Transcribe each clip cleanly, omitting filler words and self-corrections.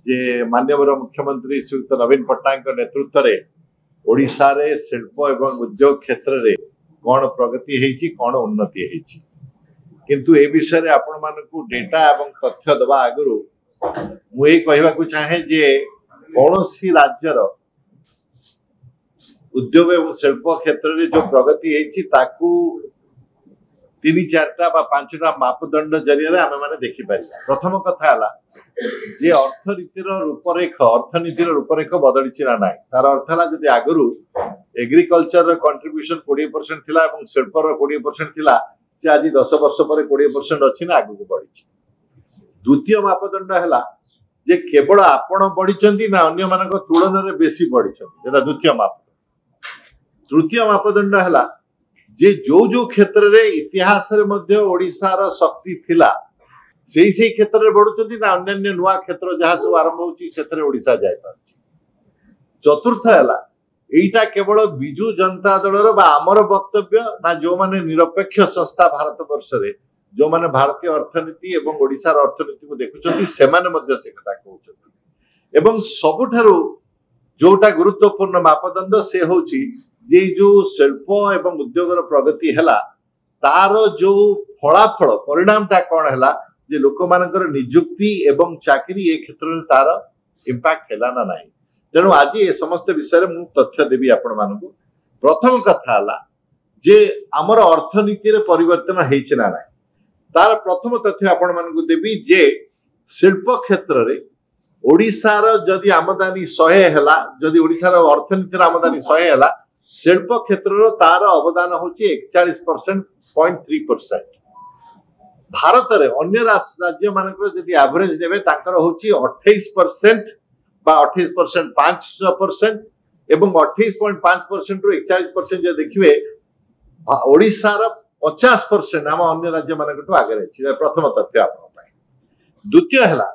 जे माननीय मुख्यमंत्री श्रीयुक्त नवीन पट्टनायक नेतृत्व में ओडिशा रे शिल्प एवं उद्योग क्षेत्र रे कौन प्रगति है कौन उन्नति है किंतु ए विषय आपण मानकु डेटा एवं तथ्य दबा आगु मुझे कहवाक चाहे जे कौन सी राज्यर उद्योग एवं शिल्प क्षेत्र में जो प्रगति है तीन चार्टा पांचटा मापदंड जरिए आम मैंने देखिपर। प्रथम कथा जे अर्थनीतिर रूपरेख बदली ना ना तार अर्थ है जदि आगु एग्रीकल्चर कंट्रीब्यूशन 20% थिला एवं शिल्पर 20% थिला से आज 10 वर्ष पर 20% अच्छी ना आगू बढ़ी। द्वितीय मापदंड है जे केवल आपण बढ़ी ना अन्य मान तुलन में बेसी बढ़ी द्वितीय मापदंड। तृतीय मापदंड है जे जो क्षेत्र रे इतिहास रे मध्य ओडिशार शक्ति थिला से क्षेत्र में बढ़ुचंती ना अन्य नुआ क्षेत्र जहाँ सब आरंभ होची सेतरे ओडिशा जाय पारछि। चतुर्थ है एटा केवल बिजु जनता दलर बा आमर वक्तव्य ना जो माने निरपेक्ष संस्था भारत वर्ष रे जो माने भारतीय अर्थनीति एवं ओडिशार अर्थनीति को देखुचंती से माने मध्य से कथा कहउचंती। एवं सबुठारु जोटा गुरुत्वपूर्ण मापदंड से होची जे जो शिल्प एवं उद्योगर प्रगति हैला तार जो फलाफल परिणामटा कौन है जे लोक मानकर नियुक्ति एवं चाकरी ए क्षेत्र में तार इंपैक्ट हैला ना नहीं। तेणु आज ये समस्त विषय में तथ्य देवी आपण मानकु। प्रथम कथा है जे आमर अर्थनीति रे परिवर्तन हेछि ना नहीं तार प्रथम तथ्य आपण मानकु देवी जे शिल्प क्षेत्र रे ओडिशार जदि आमदानी 100 हैला जदि ओडिशार अर्थनीति रे आमदानी 100 हैला शिल्प क्षेत्र तार अवदान होची 41.3%। भारत रे अन्य राज्य मानकर जदि एवरेज देबे तांकर होची 28% बा 28% 5% एवं 28.5% रु 41% जे देखिबे ओडिशार 50% आम अन्य राज्य मानकटो आगे अछि। प्रथम तथ्य आपन पाए। द्वितीय हला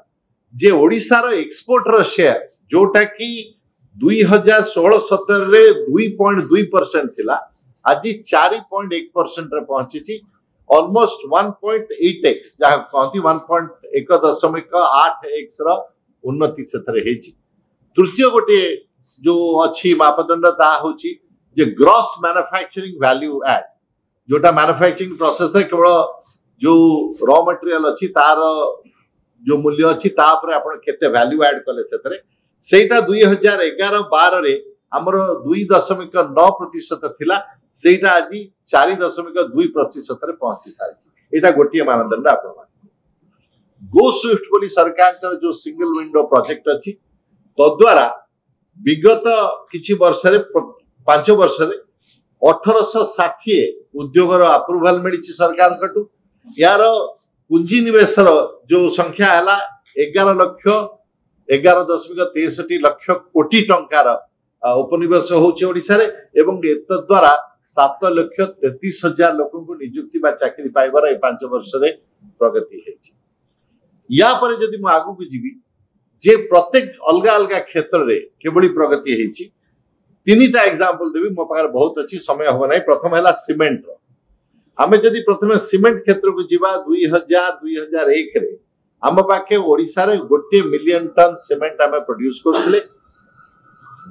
जे ओडिशार एक्सपोर्ट रो शेयर जोटा कि 2016-17 रे 2.2% थिला आज 4.1% रे पहुंची ऑलमोस्ट 1.8x जहा कहती 1.8x रो उन्नति सेथरे हेची। तृतीय गोटे जो अच्छी मापदंड ता होची जे ग्रॉस मैन्युफैक्चरिंग वैल्यू एड जोटा मैन्युफैक्चरिंग प्रोसेस रे केवल जो रॉ मटेरियल अच्छी तार जो मूल्य अच्छी ता पर आपण केते वैल्यू एड कले सेथरे सेटा 2011-12 रे हमर 2.9% थिला सेटा आज 4.2% रे पहुंची सारी। एटा गोटिए मानदंड आपण गो स्विफ्ट बोली सरकार जो सिंगल विंडो प्रोजेक्ट अच्छी तो द्वारा विगत किछि वर्ष रे 5 वर्ष रे 1860 उद्योगर अप्रूवल मिली सरकार कटू यार पुंजी निवेश जो संख्या है 11.63 लाख कोटी टंकार उपनिवेश होची ओडिशा रे एवं एत द्वारा 7,33,000 लोक को नियुक्ति बा चाकरी पाइबार 5 वर्ष रे प्रगति हेची। या पर जदि मु आगु को जीवी जे प्रत्येक अलगा अलगा क्षेत्र रे केबडी प्रगति हेची तीनटा एग्जांपल देबी मो पाकर बहुत अच्छी समय हो नै। प्रथम हैला सीमेंट रो आमे जदि प्रथम सीमेंट क्षेत्र को जीवा 2000-2001 रे आम पाखे ओडिशा रे 1 मिलियन टन सीमेंट आमे प्रोड्यूस करथिले।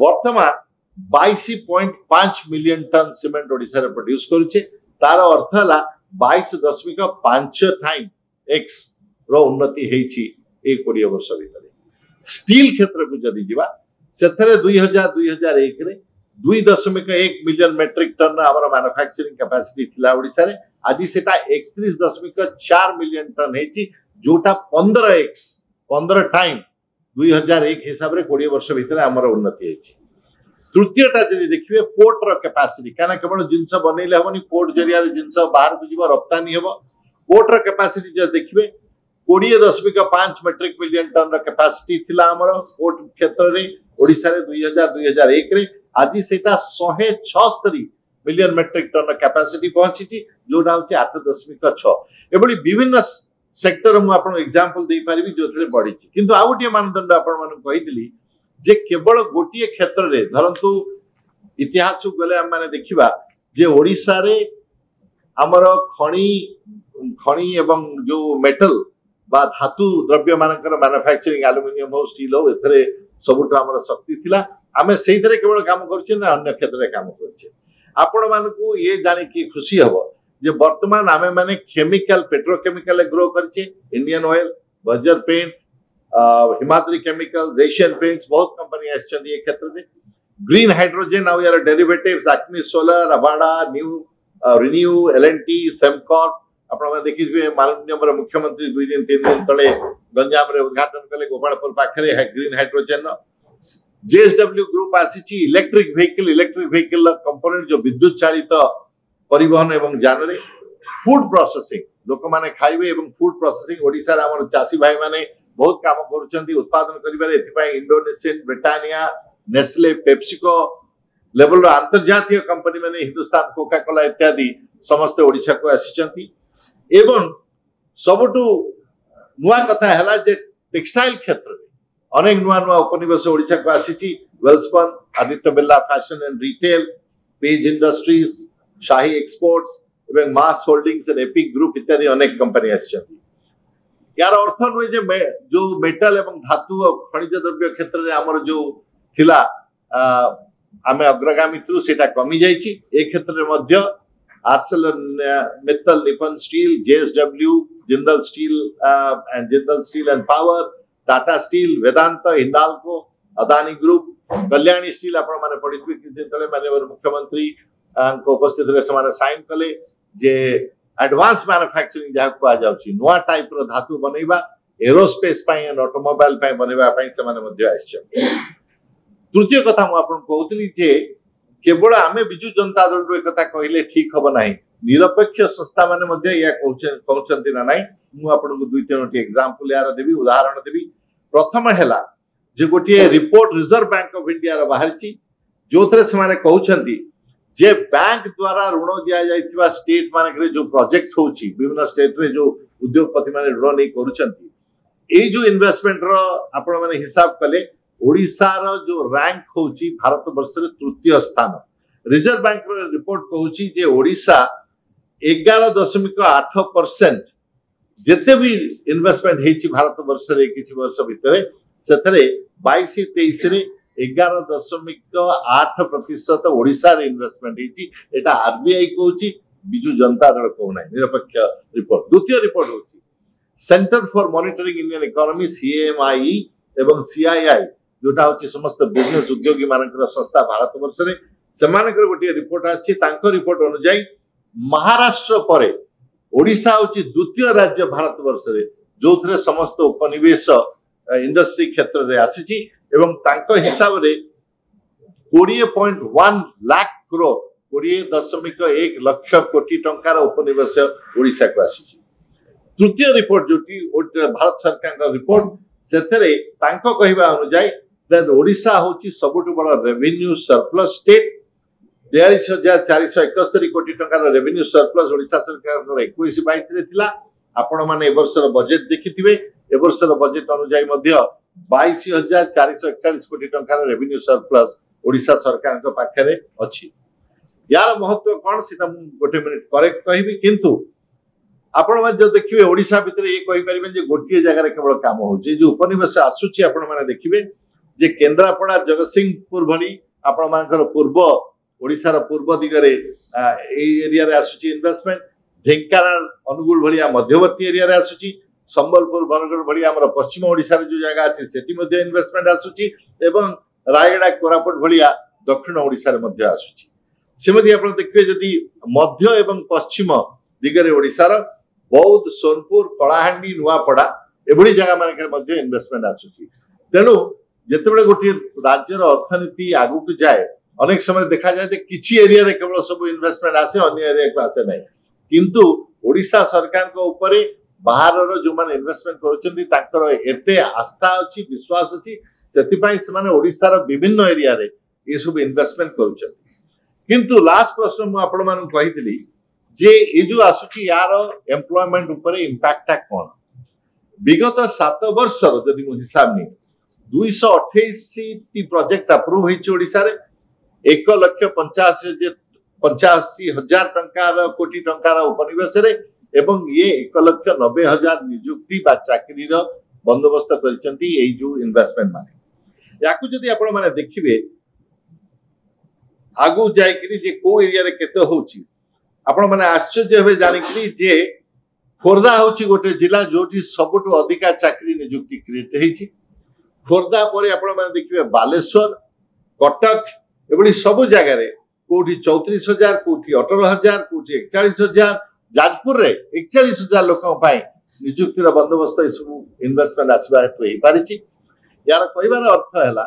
वर्तमान 22.5 मिलियन टन सीमेंट ओडिशा रे प्रोड्यूस करूचे तार अर्थ हला 22.5 टाइम x रो उन्नति हेची 20 वर्ष भीतर। स्टील क्षेत्र को जदि जीवा सेथरे 2000-2001 रे 2.1 मिलियन मेट्रिक टन हमर मैन्युफैक्चरिंग कैपेसिटी थिला ओडिशा रे आज सेटा 31.4 मिलियन टन हेची जोटा 15 टाइम 2001 हिसाब रे 20 वर्ष भीतर हमर उन्नति हेची। तृतीयटा जदि देखिबे पोर्ट रो कैपेसिटी काना केवल जिंस बनेले हबनी पोर्ट जरिया रे जिंस बाहर को जीव रप्तानी हेबो। पोर्ट रो कैपेसिटी जदि देखिबे 20.5 मेट्रिक मिलियन टन रो कैपेसिटी थिला हमर पोर्ट क्षेत्र रे ओडिशा रे 2000-2001 रे आज सेटा 176 मिलियन मेट्रिक टन कैपेसिटी पहुंची जोटा होची 8.6। एबडी विभिन्न सेक्टर मु आपन एग्जांपल देई पारिबी जोथरे बढ़ी किंतु आ गोटे मानदंड आपन मन कहितली जे केवल गोटिए क्षेत्र रे धरंतु इतिहास गले हम माने देखिबा जे ओडिशा रे हमर खणी एवं जो मेटल बा धातु द्रव्य मानकर मैन्युफैक्चरिंग एल्युमिनियम हो स्टील हो एथरे सबुठ आमर शक्ति थिला आमे सेहितरे केवल काम करछे ना अन्य क्षेत्र रे काम करछे आपण मानकू ये जानि की खुशी हबो जे वर्तमान आमे माने केमिकल पेट्रोकेमिकल ग्रो करछे Indian Oil Berger Paint Himadri chemicals Asian Paints बहुत कंपनी आछन ये क्षेत्र में ग्रीन हाइड्रोजन आउ यार derivatives Acme solar Avaada new ReNew L and T Sembcorp आपण देखिए माननीय मुख्यमंत्री 2 दिन 3 दिन तले गंजाम रे उद्घाटन कले गोपालपुर पाखरे ग्रीन हाइड्रोजन जेएसडब्ल्यू ग्रुप आसी इलेक्ट्रिक व्हीकल कंपोनेंट जो विद्युत चालित परिवहन एवं जान रे फूड प्रोसेसिंग लोक माने खाइबे एवं फूड प्रोसेसिंग ओडिसा रे हमर चासी भाई माने बहुत काम करूछंती उत्पादन करिबारे एथिपाई Indonesian Britannia Nestle PepsiCo level अंतर्जातीय कंपनी माने हिंदुस्तान कोका कोला इत्यादि समस्त ओडिसा को आसीचंती एवं सबुठु नुआ कथा हला जे टेक्सटाइल क्षेत्र में अनेक नुआ नुआ उपनिवेश ओडिसा को आसीची Welspun Aditya Birla fashion and retail Page industries Shahi exports एवं MAS holdings and Epic group इत्यादि अनेक कंपनी आसीचंती यार अर्थ नुए जे जो मेटल एवं धातु और खनिज द्रव्य क्षेत्र में हमर जो थिला आमे अग्रगामी थ्रू सेटा कमी जाईची ए क्षेत्र में मध्य ArcelorMittal Nippon Steel JSW Jindal Steel and Power Tata Steel Vedanta Hindalco Adani Group Kalyani steel आपण माने पढितबे कि दिन तले माननीय मुख्यमंत्री को उपस्थित रे समाने साइन कले जे एडवांस मैन्युफैक्चरिंग जहा को आ जाउची नोआ टाइप रो धातु बनैबा एरोस्पेस पाई एंड ऑटोमोबाइल पाई बनैबा पाई समाने मध्य आछन तृतीय कथा मु आपण कहउतली जे केवल आमे बिजु जनता दल रो एकता कहिले ठीक हबो नाही निरपेक्ष संस्था माने मध्ये या कहउचंती ना नाही मु आपण को दुई तीनोटी एग्जांपल यार देबी उदाहरण देबी प्रथम हैला जे गोटी report Reserve Bank of India रो बाहरची जोथरे से माने कहउचंती जे बैंक द्वारा ऋण दिया जायतिबा स्टेट माने जो प्रोजेक्ट होची विभिन्न स्टेट रे जो उद्योगपति माने ऋण नै करूचंती ए जो इन्वेस्टमेंट रो आपण माने हिसाब कले ओडिसा रो जो रैंक होची भारत वर्ष रे तृतीय स्थान रिजर्व बैंक रो रिपोर्ट कहूची जे ओडिसा 11.8% जेते भी इन्वेस्टमेंट हेची भारत वर्ष रे किछि वर्ष भितरे सेतरे 22-23 रे 11.8% ओडिसा रे इन्वेस्टमेंट हेची एटा आरबीआई कहूची बिजु जनता दल कहू नै निरपेक्ष रिपोर्ट द्वितीय रिपोर्ट होची centre for monitoring Indian economy CMI एवं सीआईआई जोटा होची समस्त बिजनेस उद्योगी मानकर संस्था भारत वर्ष रे समानकर गोटी रिपोर्ट आछि तांको रिपोर्ट अनुसार महाराष्ट्र परे ओडिसा होची द्वितीय राज्य भारत वर्ष रे जोथरे समस्त उपनिवेश इंडस्ट्री क्षेत्र रे आसीची एवं तांको हिसाब रे 20.1 लाख करोड़ 20.1 लाख कोटी टंकार उपनिवेश ओडिसा को आसीची तृतीय रिपोर्ट जोटी भारत सरकार का रिपोर्ट सेथरे तांको कहिबा अनुसार दैट ओडिसा होची सबुठ बड़ रेवेन्यू सरप्लस स्टेट 42,471 कोटी टंकार रेवेन्यू सरप्लस ओडिसा सरकार 21-22 रे थिला आपण माने ए वर्ष रो बजेट देखिथिबे ए वर्ष रो बजेट अनुसार मध्य 22,441 कोटी टंकार रेवेन्यू सरप्लस ओडिसा सरकार के पाखरे अछि यार महत्व कोन सिता गोटे मिनिट करेक्ट कहिबी किंतु आपण माने जो देखिबे ओडिसा भितरे ये कहि परिबे जे गोटिए जगह रे केवल काम होउची जे उपनिवेश आसुची आपण माने देखिबे जे केंद्रापड़ा जगतसिंहपुर भली आपण मानकर पूर्व ओडिसा रो पूर्व दिगरे ए एरिया रे आसुची इन्वेस्टमेंट ढेंकानाल अनुगुल भलिया मध्यवर्ती एरिया रे आसुची संबलपुर बरगढ़ भलिया हमर पश्चिम ओडिसा रे जो जगह अछि सेठी मध्ये इन्वेस्टमेंट आसुची एवं रायगड़ा कोरापुट भलिया दक्षिण ओडिसा रे मध्ये आसुची सेमदी आपण देखिबे जदी मध्य एवं पश्चिम दिगरे ओडिसा रो बौद्ध सोनपुर कलाहांडी नुआपड़ा एभली जगह मानकर मध्ये इन्वेस्टमेंट आसुची तेनु जेतेबेले गोटी राज्यर अर्थनीति आगु को जाए अनेक समय देखा जाए किछि एरिया रे केवल सब इन्वेस्टमेंट आसे अन्य एरिया को आसे नहीं किंतु ओडिसा सरकार को ऊपर बाहर रो जो माने इन्वेस्टमेंट करूचंदी ताकर एते आस्था अछि विश्वास अछि सेति पई से माने ओडिसा रो विभिन्न एरिया रे ये सब इन्वेस्टमेंट करूचंदी किंतु लास्ट प्रश्न मु आपण मान कहितली जे ए जो आसुची यार एम्प्लॉयमेंट ऊपर इंपैक्ट कोन विगत 7 वर्ष रो जदी मु हिसाब नि 228 प्रोजेक्ट अप्रूव होइछ ओडिसा रे 1,85,000 टंकार कोटी टंकार उपनिवेश रे एवं ये 1,90,000 नियुक्ति बा चाकरी बंदोबस्त करचंती एई जो इन्वेस्टमेंट माने याकू जदि आपण माने देखिबे आगु जायकरी जे को एरिया रे केते होची आपण माने आश्चर्य होबे जानिकरी जे खोर्धा होची गोटे जिला जोटी सबुठु अधिका चाकरी नियुक्ति क्रिएट हेची खोर्धा परे आपण माने देखिबे बालेश्वर कटक एबडी सब जगह रे कोठी 34,000 कोठी 18,000 कोठी 41,000 जाजपुर रे 41,000 लोक पाई नियुक्तिर बंदोबस्त ए सब इन्वेस्टमेंट आसबा हेतु हे पारिची यार कहबार अर्थ हैला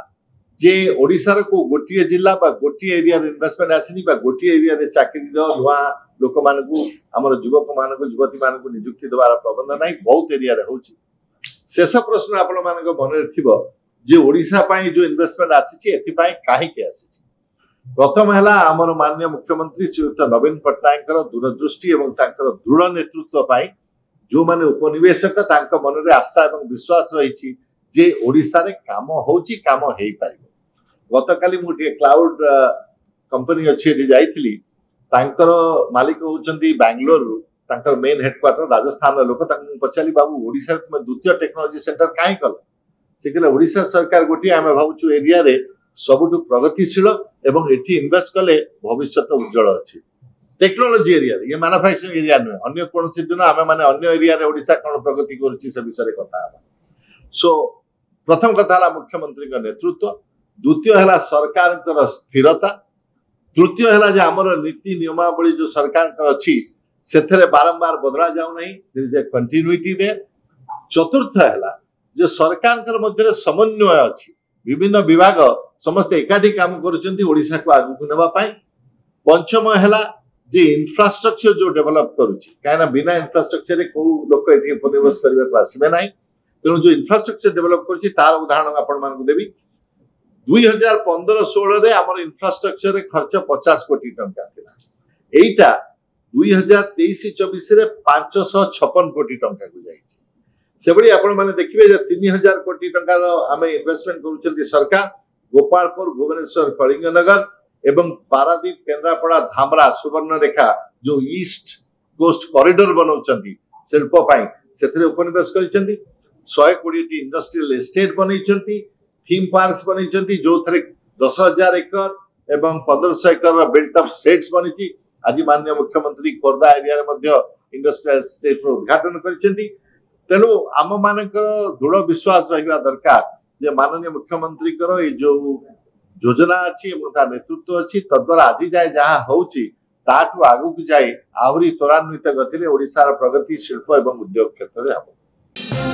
जे ओडिसा को गोटिए जिला बा गोटिए एरिया रे इन्वेस्टमेंट आसिनी बा गोटिए एरिया रे चाकरी नुआ लोक मानकू हमर युवक मानकू युवती मानकू नियुक्ति देवार प्रबंध नाही बहुत एरिया रे होची शेष प्रश्न आपण मानक मन रे थिबो जे ओडिसा पाई जो इन्वेस्टमेंट आसीची एथि पाई काहे के आसीची प्रथम हैला हमर माननीय मुख्यमंत्री श्रीयुत नवीन पट्टनायक दूरदृष्टि एवं तांकर दृढ़ नेतृत्व पाई जो माने उपनिवेशक तांक मन रे आस्था एवं विश्वास रहिची जे ओडिसा रे काम होची काम हेई पारिबो गतकाली मुझे क्लाउड कंपनी अच्छी जाइली तांकर मालिक होचंदी बैंगलोर तांकर मेन हेडक्वार्टर राजस्थान लोक पचारि बाबू ओडिसा तुम द्वितीय टेक्नोलॉजी सेंटर काहे कल से कहले ओडिसा सरकार गोटी आमे भावुछु एरिया रे सबुठु प्रगतिशील एवं एठी इन्वेस्ट कले भविष्य उज्जवल अछि टेक्नोलॉजी एरिया रे ये मैन्युफैक्चरिंग एरिया नुहे अन्य कोनोसी दिन आमे माने अन्य एरिया रे ओडिसा कोन प्रगति करछि से विषय रे कथा सो प्रथम कथा हला मुख्यमंत्री का नेतृत्व द्वितीय है सरकार स्थिरता तृतीय है आमर नीति नियमावली जो सरकार अच्छी से बारंबार बदला जाऊ नहीं कंटिन्यूटी दे चतुर्थ है जो सरकार मध्य समन्वय अच्छी विभिन्न विभाग समस्त एकाठी काम करोडिशा को आगू नेवाई पंचम है जे इंफ्रास्ट्रक्चर जो डेवलप करुच्ची कहीं बिना इंफ्रास्ट्रक्चर को लोक ये उपनिवेश करने को आसबे ना तेणु जो इंफ्रास्ट्रक्चर डेवलप कर तार उदाहरण आपण देवी 2015-16 आम इंफ्रास्ट्रक्चर खर्च 50 कोटी टंका थिला एटा 2023-24 556 कोटी टंका को जाइछि से बड़ी आपण माने देखिबे जे 3000 कोटी टंका आमे इन्वेस्टमेंट करूछंती सरकार गोपालपुर भुवनेश्वर कलिंगनगर एवं पारादीप केंद्रापड़ा धामरा सुवर्णरेखा जो ईस्ट कोस्ट कॉरिडोर बनाउछंती शिल्प पाई सेथरे उपनिवेश करिसंती 120 इंडस्ट्रियल एस्टेट बनैछंती थीम पार्क्स बनैछंती जो थरे 10,000 एकड़ एवं 1500 एकड़ बिल्ट अप सेट्स बनिछि आज माननीय मुख्यमंत्री खोर्धा एरिया रे मध्य इंडस्ट्रियल एस्टेट रो उद्घाटन करिसंती तेनु आम मानकर दृढ़ विश्वास रहिबा दरकार जे माननीय मुख्यमंत्री करो ए जो योजना अछि एवं ता नेतृत्व अछि तद्वारा आज जाय जहा होउछि ताठु आगु जाय आवरी त्वरान्वित गति रे ओडिसा रा प्रगति शिल्प एवं उद्योग क्षेत्र रे हबो।